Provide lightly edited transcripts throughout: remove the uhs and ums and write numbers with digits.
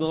2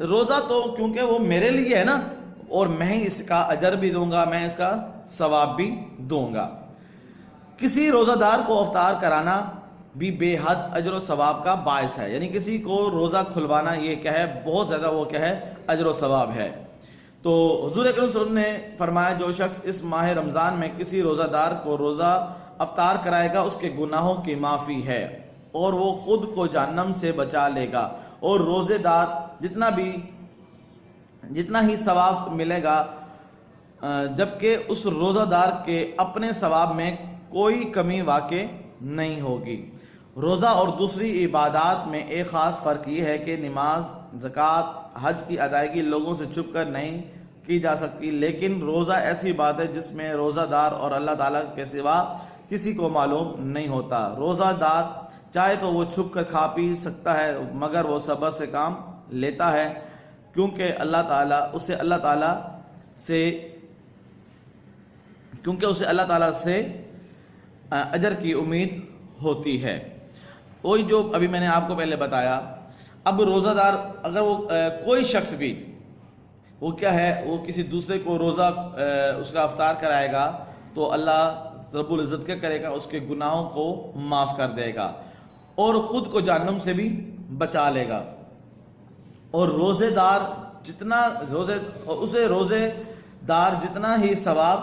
روزہ تو کیونکہ وہ میرے لیے ہے نا، اور میں ہی اس کا اجر بھی دوں گا، میں اس کا ثواب بھی دوں گا۔ کسی روزہ دار کو افطار کرانا بھی بے حد اجر و ثواب کا باعث ہے، یعنی کسی کو روزہ کھلوانا یہ کیا ہے، بہت زیادہ وہ کیا ہے، اجر و ثواب ہے۔ تو حضور اکرم صلی اللہ علیہ وسلم نے فرمایا جو شخص اس ماہ رمضان میں کسی روزہ دار کو روزہ افطار کرائے گا اس کے گناہوں کی معافی ہے اور وہ خود کو جہنم سے بچا لے گا، اور روزے دار جتنا ہی ثواب ملے گا، جبکہ اس روزہ دار کے اپنے ثواب میں کوئی کمی واقع نہیں ہوگی۔ روزہ اور دوسری عبادات میں ایک خاص فرق یہ ہے کہ نماز، زکوٰۃ، حج کی ادائیگی لوگوں سے چھپ کر نہیں کی جا سکتی، لیکن روزہ ایسی بات ہے جس میں روزہ دار اور اللہ تعالیٰ کے سوا کسی کو معلوم نہیں ہوتا۔ روزہ دار چاہے تو وہ چھپ کر کھا پی سکتا ہے، مگر وہ صبر سے کام لیتا ہے کیونکہ اسے اللہ تعالیٰ سے اجر کی امید ہوتی ہے۔ وہی جو ابھی میں نے آپ کو پہلے بتایا، اب روزہ دار اگر وہ کوئی شخص بھی وہ کیا ہے، وہ کسی دوسرے کو روزہ اس کا افطار کرائے گا تو اللہ رب العزت کیا کرے گا، اس کے گناہوں کو معاف کر دے گا اور خود کو جہنم سے بھی بچا لے گا۔ اور روزے دار جتنا ہی ثواب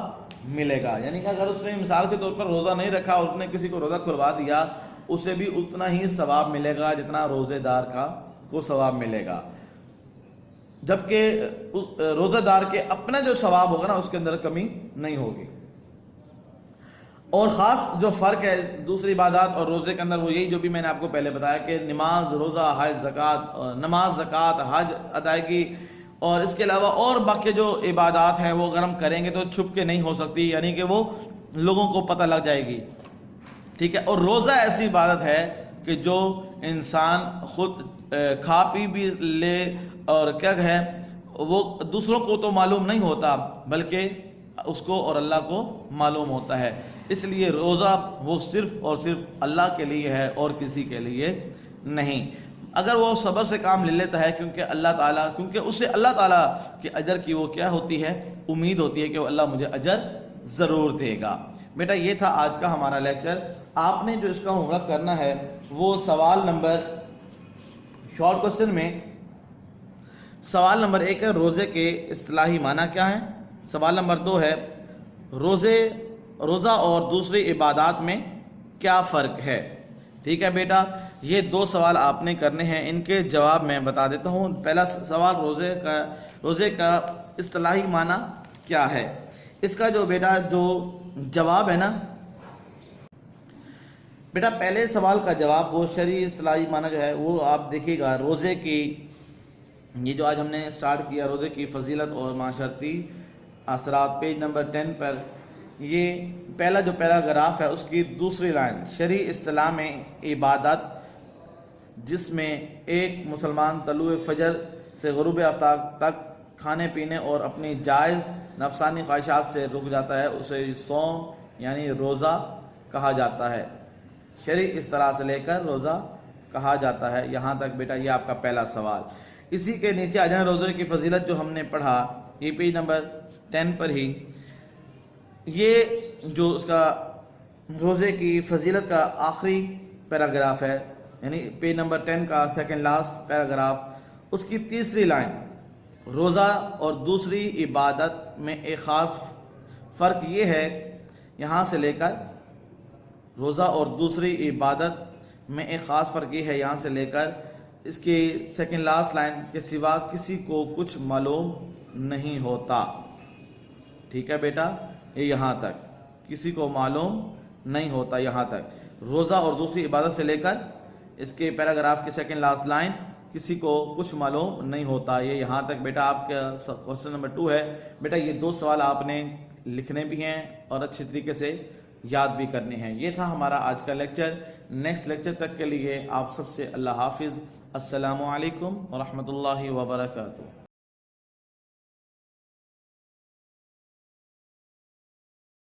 ملے گا، یعنی کہ اگر اس نے مثال کے طور پر روزہ نہیں رکھا اور اس نے کسی کو روزہ کھلوا دیا، اسے بھی اتنا ہی ثواب ملے گا جتنا روزے دار کو ثواب ملے گا، جبکہ روزہ دار کے اپنا جو ثواب ہوگا نا اس کے اندر کمی نہیں ہوگی۔ اور خاص جو فرق ہے دوسری عبادات اور روزے کے اندر وہ یہی جو بھی میں نے آپ کو پہلے بتایا کہ نماز، روزہ، حج، زکوٰۃ، حج ادائیگی اور اس کے علاوہ اور باقی جو عبادات ہیں وہ اگر ہم کریں گے تو چھپ کے نہیں ہو سکتی، یعنی کہ وہ لوگوں کو پتہ لگ جائے گی، ٹھیک ہے۔ اور روزہ ایسی عبادت ہے کہ جو انسان خود کھا پی بھی لے اور کیا ہے وہ دوسروں کو تو معلوم نہیں ہوتا بلکہ اس کو اور اللہ کو معلوم ہوتا ہے، اس لیے روزہ وہ صرف اور صرف اللہ کے لیے ہے اور کسی کے لیے نہیں۔ اگر وہ صبر سے کام لے لیتا ہے کیونکہ اسے اللہ تعالیٰ کے اجر کی وہ کیا ہوتی ہے، امید ہوتی ہے کہ وہ اللہ مجھے اجر ضرور دے گا۔ بیٹا یہ تھا آج کا ہمارا لیکچر۔ آپ نے جو اس کا ہوم ورک کرنا ہے وہ سوال نمبر شارٹ کوسچن میں سوال نمبر 1 ہے روزے کے اصطلاحی معنی کیا ہیں، سوال نمبر 2 ہے روزہ اور دوسری عبادات میں کیا فرق ہے، ٹھیک ہے بیٹا۔ یہ 2 سوال آپ نے کرنے ہیں، ان کے جواب میں بتا دیتا ہوں۔ پہلا سوال روزے کا اصطلاحی معنی کیا ہے، اس کا جو بیٹا جو جواب ہے نا بیٹا، پہلے سوال کا جواب وہ شرعی اصطلاحی معنی جو ہے وہ آپ دیکھیے گا، روزے کی یہ جو آج ہم نے سٹارٹ کیا روزے کی فضیلت اور معاشرتی اثرات، پیج نمبر 10 پر یہ پہلا جو پیراگراف ہے اس کی دوسری لائن، شرعی اصطلاح میں عبادت جس میں ایک مسلمان طلوع فجر سے غروب آفتاب تک کھانے پینے اور اپنی جائز نفسانی خواہشات سے رک جاتا ہے اسے صوم یعنی روزہ کہا جاتا ہے۔ شرعی اصطلاح سے لے کر روزہ کہا جاتا ہے، یہاں تک بیٹا یہ آپ کا پہلا سوال۔ اسی کے نیچے آ جائیں، روزے کی فضیلت جو ہم نے پڑھا یہ پیج نمبر 10 پر ہی، یہ جو اس کا روزے کی فضیلت کا آخری پیراگراف ہے، یعنی پیج نمبر 10 کا سیکنڈ لاسٹ پیراگراف، اس کی تیسری لائن، روزہ اور دوسری عبادت میں ایک خاص فرق یہ ہے، یہاں سے لے کر روزہ اور دوسری عبادت میں ایک خاص فرق یہ ہے یہاں سے لے کر اس کی سیکنڈ لاسٹ لائن کے سوا کسی کو کچھ معلوم نہیں ہوتا، ٹھیک ہے بیٹا، یہ یہاں تک کسی کو معلوم نہیں ہوتا، یہاں تک روزہ اور دوسری عبادت سے لے کر اس کے پیراگراف کی سیکنڈ لاسٹ لائن کسی کو کچھ معلوم نہیں ہوتا، یہ یہاں تک بیٹا آپ کا کوسچن نمبر 2 ہے۔ بیٹا یہ 2 سوال آپ نے لکھنے بھی ہیں اور اچھی طریقے سے یاد بھی کرنے ہیں۔ یہ تھا ہمارا آج کا لیکچر۔ نیکسٹ لیکچر تک کے لیے آپ سب سے اللہ حافظ، السلام علیکم ورحمۃ اللہ وبرکاتہ۔